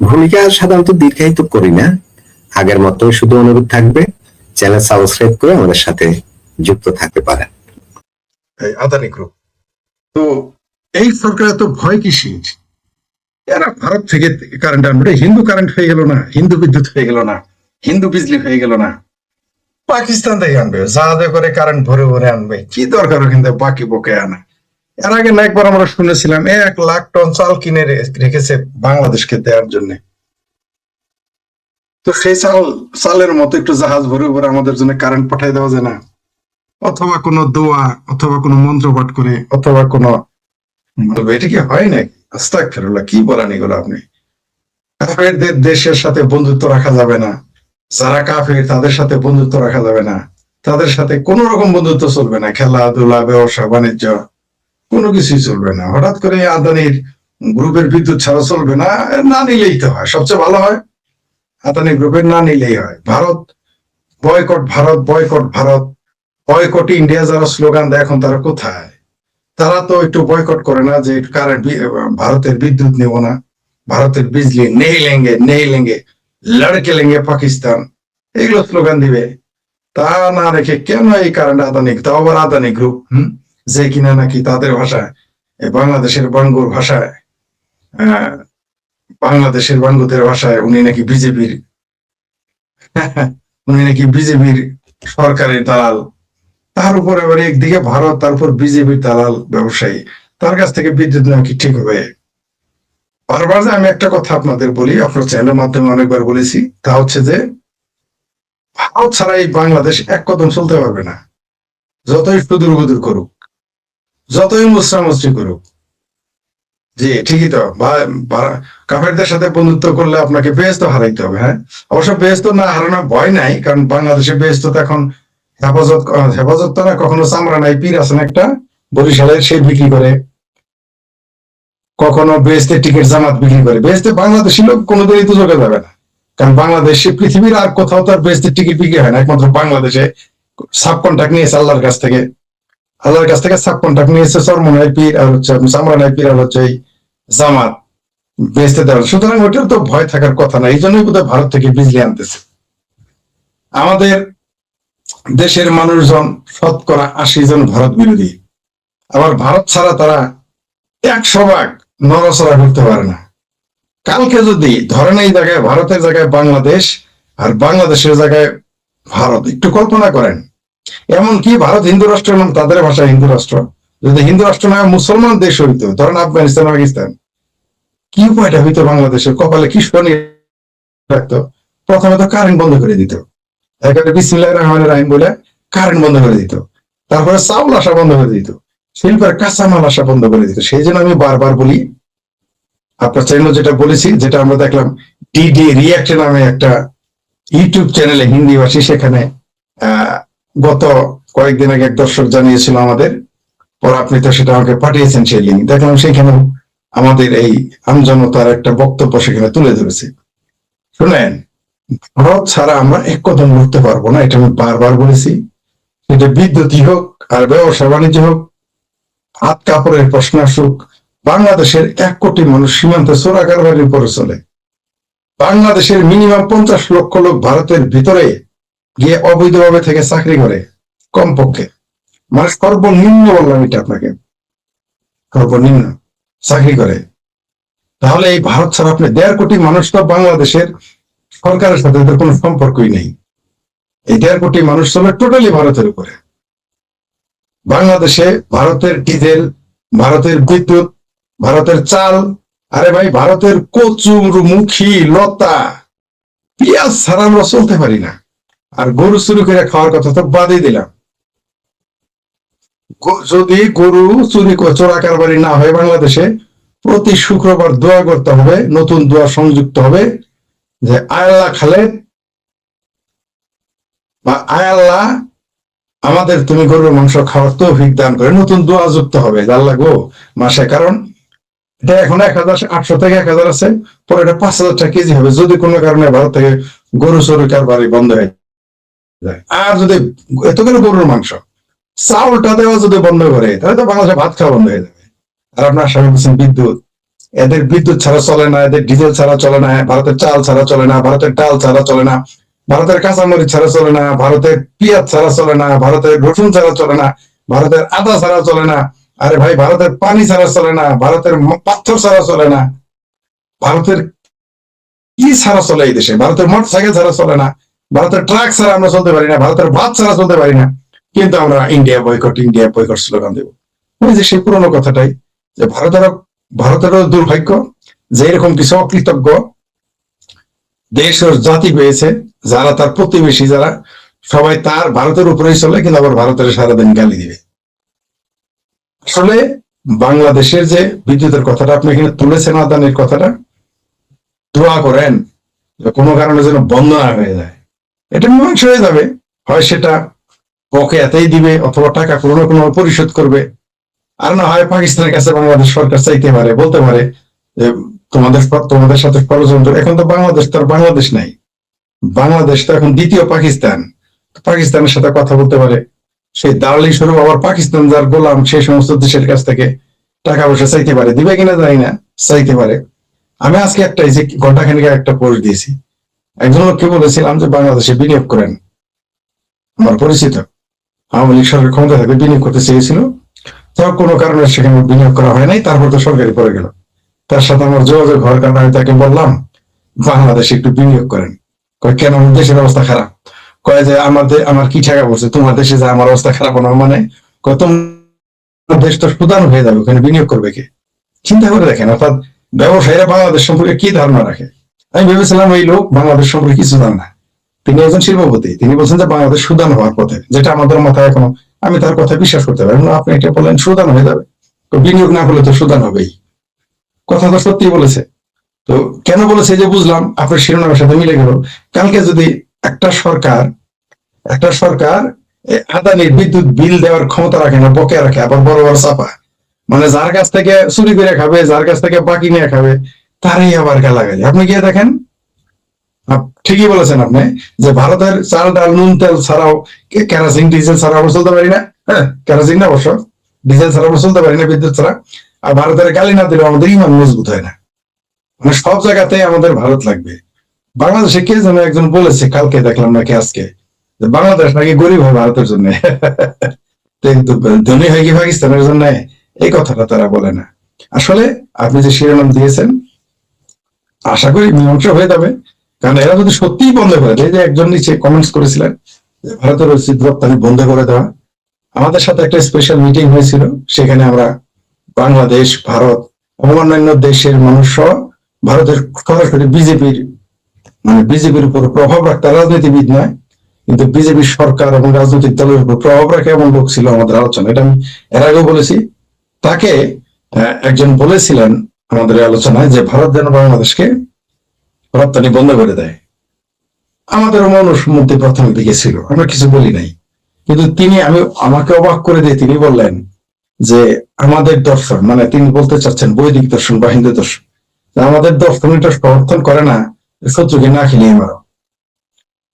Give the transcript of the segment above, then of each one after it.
ভূমিকা সাধারণত দীর্ঘায়িত করি না, আগের মতো শুধু অনুরোধ থাকবে চ্যানেল সাবস্ক্রাইব করে আমাদের সাথে যুক্ত থাকতে পারেন। আদানি গ্রুপ তো এই সরকারের তো ভয় কিসের? এরা ভারত থেকে কারেন্ট আনবে, হিন্দু কারেন্ট হয়ে গেল না, হিন্দু বিদ্যুৎ হয়ে গেল না, হিন্দু বিজলি হয়ে গেল না, পাকিস্তান থেকে আনবে, জাহাজে করে কারেন্ট ভরে ভরে আনবে, কি দরকার কিন্তু বাকি বকে আনা। এর আগে না একবার আমরা শুনেছিলাম 1 লাখ টন চাল কিনে রেখেছে বাংলাদেশকে দেওয়ার জন্য। তো সেই চালের মতো একটু জাহাজ ভরে ভরে আমাদের জন্য কারেন্ট পাঠাই দেওয়া যায় না? অথবা কোনো দোয়া, অথবা কোনো মন্ত্র পাঠ করে, অথবা কোনো, এটা কি হয় নাকি? আস্তাগফিরুল্লাহ, কি বলেন এগুলো আপনি? কাফেরদের দেশের সাথে বন্ধুত্ব রাখা যাবে না, যারা কাফের তাদের সাথে বন্ধুত্ব রাখা যাবে না, তাদের সাথে কোন রকম বন্ধুত্ব চলবে না, খেলাধুলা, ব্যবসা বাণিজ্য কোনো কিছুই চলবে না। হঠাৎ করে আদানির গ্রুপের বিদ্যুৎ ছাড়া চলবে না, না নিলেই তো হয়, সবচেয়ে ভালো হয় আদানি গ্রুপের না নিলেই হয়। Bharat boycott, Bharat boycott, Bharat boycott India যারা স্লোগান দেয় এখন তারা কোথায়? তারা তো একটু বয়কট করে না যে কারেন্ট, ভারতের বিদ্যুৎ নেব না, ভারতের বিজলি নেই লেঙ্গে লড়কে লেঙ্গে পাকিস্তান, এগুলো স্লোগান দিবে। তা না রেখে কেন এই কারেন্ট আদানি, তাও আবার আদানি গ্রুপ, যে কিনা নাকি তাদের ভাষায়, বাংলাদেশের বাঙ্গুর ভাষায়, বাংলাদেশের বাঙ্গুদের ভাষায় উনি নাকি বিজেপির সরকারের দালাল। তার উপর এবার একদিকে ভারত, তার উপর বিজেপির দালাল ব্যবসায়ী, তার কাছ থেকে বিদ্যুৎ নেওয়া কি ঠিক হবে? বারবার যে আমি একটা কথা আপনাদের বলি, আপনার চ্যানেলের মাধ্যমে অনেকবার বলেছি, তা হচ্ছে যে ভারত ছাড়া এই বাংলাদেশ এক কদম চলতে পারবে না। যতই সুদূর বুদূর করুক, যতই মুসরামুসরি করুক। জি ঠিকই তো, কাফেরদের সাথে বন্ধুত্ব করলে আপনাকে বেহেশত হারাইতে হবে। হ্যাঁ, অবশ্য বেহেশত না হারানোর ভয় নাই, কারণ বাংলাদেশে বেহেশত এখন হেফাজত তো না, কখনো চামড়া নাই, পীর আছেন একটা বরিশালের, সে বিক্রি করে, কখনো বেহেশতের টিকিট জামাত বিক্রি করে। বেহেশতে বাংলাদেশি লোক কোনোদিনই তো চোখে যাবে না, কারণ বাংলাদেশে পৃথিবীর আর কোথাও তো আর বেহেশতের টিকিট বিক্রি হয় না, একমাত্র বাংলাদেশে সাব কন্ট্রাক্ট নিয়েছে আল্লাহর কাছ থেকে, সাব কন্ট্রাক্ট নিয়েছে চরমনাই পীর আর হচ্ছে চামড়ানাই পীর আর হচ্ছে জামাত বেহেশতে দেওয়া। সুতরাং ওইটার তো ভয় থাকার কথা না, এই জন্যই বোধহয় ভারত থেকে বিজলি আনতেছে। আমাদের দেশের মানুষজন শতকরা 80 জন ভারত বিরোধী, আবার ভারত ছাড়া তারা 100 ভাগ নড়াচড়া করতে পারে না। কালকে যদি ধরেন এই জায়গায় ভারতের জায়গায় বাংলাদেশ আর বাংলাদেশের জায়গায় ভারত, একটু কল্পনা করেন, এমনকি ভারত হিন্দু রাষ্ট্র এবং তাদের ভাষায় হিন্দু রাষ্ট্র, যদি হিন্দু রাষ্ট্র নয় মুসলমান দেশ হইতো, ধরেন আফগানিস্তান, পাকিস্তান, কি উপায়টা হইতো? বাংলাদেশের কপালে কি শনি রাখতো? প্রথমে তো কারেন্ট বন্ধ করে দিত, একেবারে বিসমিল্লাহির রহমানির রহিম বলে কারেন্ট বন্ধ করে দিত, তারপরে চাউল আসা বন্ধ করে দিত, শিল্পের কাঁচামাল আসা বন্ধ করে দিত। সেই জন্য আমি বারবার বলি, আপনার চ্যানেল যেটা বলেছি, যেটা আমরা দেখলাম ডিডি রিয়াক্ট নামে একটা ইউটিউব চ্যানেলে হিন্দি ভাষী, সেখানে গত কয়েকদিন আগে এক দর্শক জানিয়েছিল আমাদের, পর আপনি তো সেটা আমাকে পাঠিয়েছেন, সেই লিঙ্ক দেখলাম, সেখানে আমাদের এই আমজনতার একটা বক্তব্য সেখানে তুলে ধরেছে। শুনেন, ভারত ছাড়া আমরা এক কদম উঠতে পারবো না, এটা আমি বারবার বলেছি। সেটা বিদ্যুৎই হোক আর ব্যবসা বাণিজ্য হোক, হাত কাপড়ের প্রশ্ন আসুক, বাংলাদেশের 1 কোটি মানুষ সীমান্তে চোরা কারবারির উপরে চলে। বাংলাদেশের মিনিমাম 50 লক্ষ লোক ভারতের ভিতরে গিয়ে অবৈধভাবে থেকে চাকরি করে, কমপক্ষে, মানে সর্বনিম্ন বললাম এটা আপনাকে, সর্বনিম্ন চাকরি করে। তাহলে এই ভারত ছাড়া আপনি 1.5 কোটি মানুষ তো বাংলাদেশের সরকারের সাথে এদের কোনো সম্পর্কই নেই। এই 1.5 কোটি মানুষ চলে টোটালি ভারতের উপরে। বাংলাদেশে ভারতের ডিজেল, ভারতের বিদ্যুৎ, ভারতের চাল, আরে ভাই ভারতের কচুর মুখী লতা পেঁয়াজ ছাড়া আমরা চলতে পারি না। আর গরু চুরি করে খাওয়ার কথা তো বাদই দিলাম। যদি গরু চুরি চোরা কারবারি না হয় বাংলাদেশে, প্রতি শুক্রবার দোয়া করতে হবে, নতুন দোয়া সংযুক্ত হবে যে আল্লাহ খালেদ বা আল্লাহ আমাদের তুমি গরুর মাংস খাওয়ার তৌফিক দান করে, নতুন দোয়া যুক্ত হবে আল্লাহ গো মাসে। কারণ এটা এখন 1800 থেকে 1000 আছে, পরে এটা 5000 টাকা কেজি হবে যদি কোনো কারণে ভারত থেকে গরু চুরি কারবারি বন্ধ হয়ে যায়। আর যদি এত করে গরুর মাংস, চাউলটা দেওয়া যদি বন্ধ করে, তাহলে তো বাংলাদেশে ভাত খাওয়া বন্ধ হয়ে যাবে। আর আপনার আশা করছেন বিদ্যুৎ, এদের বিদ্যুৎ ছাড়া চলে না, এদের ডিজেল ছাড়া চলে না, ভারতের চাল ছাড়া চলে না, ভারতের ডাল ছাড়া চলে না, ভারতের কাঁচামরিচ ছাড়া চলে না, ভারতের পেঁয়াজ ছাড়া চলে না, ভারতের রসুন ছাড়া চলে না, ভারতের আদা ছাড়া চলে না, আরে ভাই ভারতের পানি ছাড়া চলে না, ভারতের পাথর ছাড়া চলে না, ভারতের কি ছাড়া চলে এই দেশে, ভারতের মোটর সাইকেল ছাড়া চলে না, ভারতের ট্রাক ছাড়া আমরা চলতে পারি না, ভারতের ভাত ছাড়া চলতে পারি না, কিন্তু আমরা ইন্ডিয়া বয়কট স্লোগান দেবো। ওই যে সেই পুরোনো কথাটাই, যে ভারতেরও দুর্ভাগ্য যে এরকম কিছু অকৃতজ্ঞ দেশ ও জাতি পেয়েছে, যারা তার প্রতিবেশী, যারা সবাই তার ভারতের উপরেই চলে, কিন্তু আবার ভারতের সারাদিন গালি দিবে। আসলে বাংলাদেশের যে বিদ্যুতের কথাটা আপনি এখানে তুলেছেন, আদানির কথাটা, দোয়া করেন কোনো কারণে যেন বন্ধ না হয়ে যায়। এটা মীমাংসা হয়ে যাবে, হয় সেটা বকেয়াতেই দিবে অথবা টাকা কোনো না কোনো পরিশোধ করবে, আর না হয় পাকিস্তানের কাছে বাংলাদেশ সরকার চাইতে পারে, বলতে পারে যে তোমাদের সাথে ষড়যন্ত্র। এখন তো বাংলাদেশ তো আর বাংলাদেশ নাই, বাংলাদেশ তো এখন দ্বিতীয় পাকিস্তান, পাকিস্তানের সাথে কথা বলতে পারে, সেই দালালি স্বরূপ আবার পাকিস্তান যার গোলাম সেই সমস্ত দেশের কাছ থেকে টাকা পয়সা চাইতে পারে, দিবে কিনা জানি না, চাইতে পারে। আমি আজকে একটা এই যে ঘন্টাখানিক একটা পোস্ট দিয়েছি, একজন লোককে বলেছিলাম যে বাংলাদেশে বিনিয়োগ করেন, আমার পরিচিত আওয়ামী লীগ সরকার ক্ষমতা থাকলে বিনিয়োগ করতে চেয়েছিল, তাও কোনো কারণে সেখানে বিনিয়োগ করা হয় নাই, তারপর তো সরকারি পড়ে গেল। তার সাথে আমার যোগাযোগ হওয়ার কারণে আমি তাকে বললাম বাংলাদেশে একটু বিনিয়োগ করেন। কয় কেন, দেশের অবস্থা খারাপ? কয় যে আমার কি ঠেকা পড়ছে, তোমার দেশে যে আমার অবস্থা খারাপ হলো, মানে কত দেশ তো সুদান হয়ে যাবে, ওখানে বিনিয়োগ করবে কে? চিন্তা করে দেখেন, অর্থাৎ ব্যবসায়ীরা বাংলাদেশ সম্পর্কে কি ধারণা রাখে। আমি ভেবেছিলাম এই লোক বাংলাদেশ সম্পর্কে কিছু জানে না, তিনি একজন শিল্পপতি, তিনি বলছেন যে বাংলাদেশ সুদান হওয়ার পথে, যেটা আমাদের মাথায় এখনো, আমি তার কথা বিশ্বাস করতে পারি না। আপনি এটা বলেন সুদান হয়ে যাবে, তো বিনিয়োগ না করলে তো সুদান হবেই, কথা তো সত্যি বলেছে। তো কেন বলেছে যে বুঝলাম, আপনার শিরোনামের সাথে মিলে গেল। কালকে যদি একটা সরকার আদানির বিদ্যুৎ বিল দেওয়ার ক্ষমতা রাখে না, বকেয়া রাখে, আবার বড় বড় চাপা, মানে যার কাছ থেকে চুরি করে খাবে, যার কাছ থেকে বাকি নিয়ে খাবে, তারই আবার গালাগালি। আপনি গিয়ে দেখেন, ঠিকই বলেছেন আপনি যে ভারতের চাল ডাল নুন তেল ছাড়াও, কেরোসিন ডিজেল ছাড়া আমরা চলতে পারি না। হ্যাঁ, কেরোসিন না অবশ্য, ডিজেল ছাড়া আমরা চলতে পারি না, বিদ্যুৎ ছাড়া। আর ভারতের গালি না দিলে আমাদের ইমান মজবুত হয় না। মানে সব জায়গাতে আমাদের ভারত লাগবে। বাংলাদেশে কে যেন একজন বলেছে, কালকে দেখলাম নাকি আজকে, যে বাংলাদেশ নাকি গরিব হয় ভারতের জন্য, কিন্তু ধনী হয় কি পাকিস্তানের জন্য, এই কথাটা তারা বলে না। আসলে আপনি যে শিরোনাম দিয়েছেন, আশা করি মীমাংসা হয়ে যাবে, কারণ এরা যদি সত্যিই বন্ধ করে দেয়, যে একজন নিচে কমেন্টস করেছিলেন ভারতের উচিত রপ্তানি বন্ধ করে দেওয়া। আমাদের সাথে একটা স্পেশাল মিটিং হয়েছিল, সেখানে আমরা বাংলাদেশ, ভারত এবং অন্যান্য দেশের মানুষ সহ ভারতের সরাসরি বিজেপির উপর প্রভাব রাখতে, রাজনীতিবিদ নয় কিন্তু বিজেপির সরকার এবং রাজনৈতিক দলের উপর প্রভাব রাখে এমন লোক ছিল আমাদের আলোচনা। এটা আমি এর আগেও বলেছি। তাকে একজন বলেছিলেন আমাদের আলোচনায় যে ভারত যেন বাংলাদেশকে রপ্তানি বন্ধ করে দেয়। আমাদের মানুষ মধ্যে প্রাথমিক দিকে ছিল, আমরা কিছু বলি নাই, কিন্তু আমাকে অবাক করে দিয়ে তিনি বললেন যে আমাদের দর্শন, মানে তিনি বলতে চাচ্ছেন বৈদিক দর্শন বা হিন্দু দর্শন, আমাদের দর্শন এটা সমর্থন করে না শত্রুকে না খেলিয়ে মারো।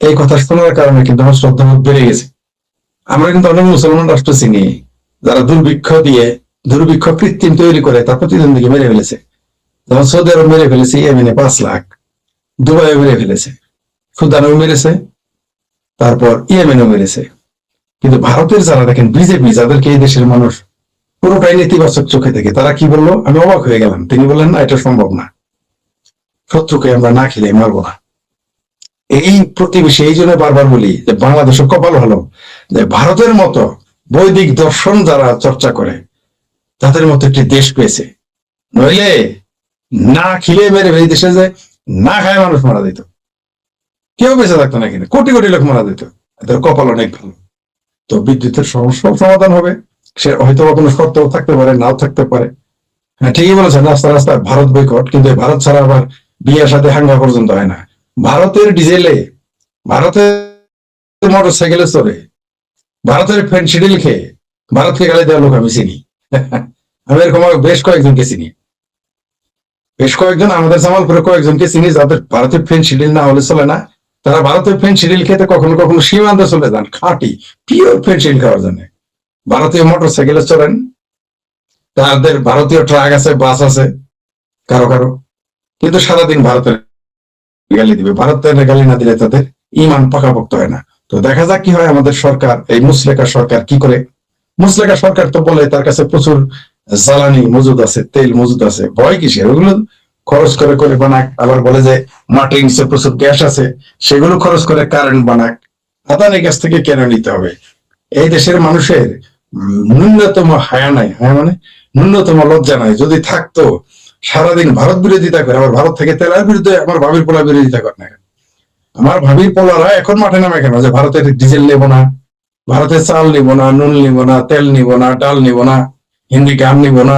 এই কথা শোনার কারণে কিন্তু আমার শ্রদ্ধাবোধ বেড়ে গেছে। আমরা কিন্তু অনেক মুসলমান রাষ্ট্র চিনি যারা দুর্ভিক্ষ কৃত্রিম তৈরি করে তার প্রতিদ্বন্দ্বীকে মেরে ফেলেছে, যেমন সৌদি আরব মেরে ফেলেছে ইয়েমেনে 5 লাখ, দুবাইও মেরে ফেলেছে, সুদানেও মেরেছে, তারপর ইয়েমেনও মেরেছে। কিন্তু ভারতের যারা দেখেন বিজেপি, যাদেরকে এই দেশের মানুষ পুরোটাই নেতিবাচক চোখে দেখে, তারা কি বললো, আমি অবাক হয়ে গেলাম। তিনি বললেন না, এটা সম্ভব না, শত্রুকে আমরা না খেলে মারবো না। এই প্রতিবেশী, এই জন্য বারবার বলি যে বাংলাদেশের কপাল ভালো যে ভারতের মতো বৈদিক দর্শন যারা চর্চা করে তাদের মতো একটি দেশ পেয়েছে, নইলে না খেলে মেরে এই দেশে যে না খায় মানুষ মারা যেত, কেউ বেঁচে থাকতো না, কিন্তু কোটি কোটি লোক মারা যেত। এদের কপাল অনেক ভালো। তো বিদ্যুতের সমস্যাও সমাধান হবে, সে হয়তো কোনো শর্ত থাকতে পারে, নাও থাকতে পারে। হ্যাঁ, ঠিকই বলেছেন, রাস্তা রাস্তায় ভারত বয়কট, কিন্তু ভারত ছাড়া আবার বিয়ের সাথে হাঙ্গা পর্যন্ত হয় না। ভারতের ডিজেলে, ভারতের মোটর সাইকেলে চড়ে, ভারতের ফেন্সিডিল খেয়ে ভারতকে গালি দেওয়ার লোক আমি চিনি। আমি এরকম বেশ কয়েকজনকে চিনি, আমাদের জামালপুরে কয়েকজনকে চিনি যাদের ভারতের ফেন্সিডিল না হলে চলে না। তারা ভারতের ফেন্সিডিল খেতে কখনো কখনো সীমান্তে চলে যান, খাঁটি পিওর ফেন্সিডিল খাওয়ার জন্য। ভারতীয় মোটর সাইকেলে চড়েন, তাদের ভারতীয় ট্রাক আছে, বাস আছে, কারো কারো, কিন্তু সারাদিন ভারতের গালি দিবে, ভারতের গালি না দিলে তাদের ইমান পাকাপোক্ত হয় না। তো দেখা যাক কি হয়। আমাদের সরকার, এই মুসলেকা সরকার কি করে। মুসলেকা সরকার তো বলে তার কাছে প্রচুর জ্বালানি মজুদ আছে, তেল মজুদ আছে, ভয় কিসের, ওগুলো খরচ করে করে বানাক। আবার বলে যে মাটির নিচে প্রচুর গ্যাস আছে, সেগুলো খরচ করে কারেন্ট বানাক। আদানির কাছ থেকে কেন নিতে হবে? এই দেশের মানুষের ন্যূনতম হায়া নাই, হায়া মানে ন্যূনতম লজ্জা নাই। যদি থাকতো সারাদিন ভারত বিরোধিতা করে, আবার ভারত থেকে তেলের বিরুদ্ধে আমার ভাবির পোলা বিরোধিতা করে না। আমার ভাবির পোলারা এখন মাঠে নামে কেন যে ভারতের ডিজেল নেবো না, ভারতের চাল নিব না, নুন নিব না, তেল নিব না, ডাল নিব না, হিন্দি গান নিব না,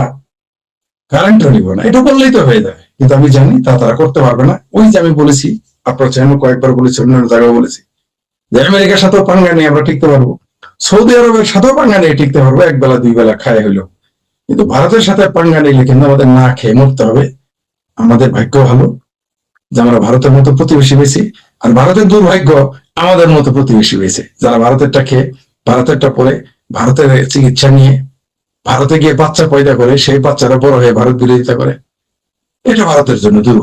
কারেন্টও নিব না, এটা বললেই তো হয়ে যায়। কিন্তু আমি জানি তা তারা করতে পারবে না। ওই যে আমি বলেছি, আপনার চ্যানেল কয়েকবার বলেছি, অন্যান্য জায়গায় বলেছি যে আমেরিকার সাথেও পাঙ্গা নিয়ে আমরা টিকতে পারবো, সৌদি আরবের সাথেও পাঙ্গা নিয়ে টিকতে পারবো, এক বেলা দুই বেলা খায় হইলো। কিন্তু ভারতের সাথে পাঙ্গা নিলে কিন্তু আমাদের না খেয়ে মরতে হবে। আমাদের ভাগ্য ভালো যে আমরা ভারতের মতো প্রতিবেশী পেয়েছি, আর ভারতের দুর্ভাগ্য আমাদের মতো প্রতিবেশী পেয়েছে যারা ভারতেরটা খেয়ে, ভারতেরটা পরে, ভারতের চিকিৎসা নিয়ে, ভারতে গিয়ে বাচ্চা পয়দা করে, সেই বাচ্চারা বড় হয়ে ভারত বিরোধিতা করে। এটা ভারতের জন্য দুর্ভাগ্য।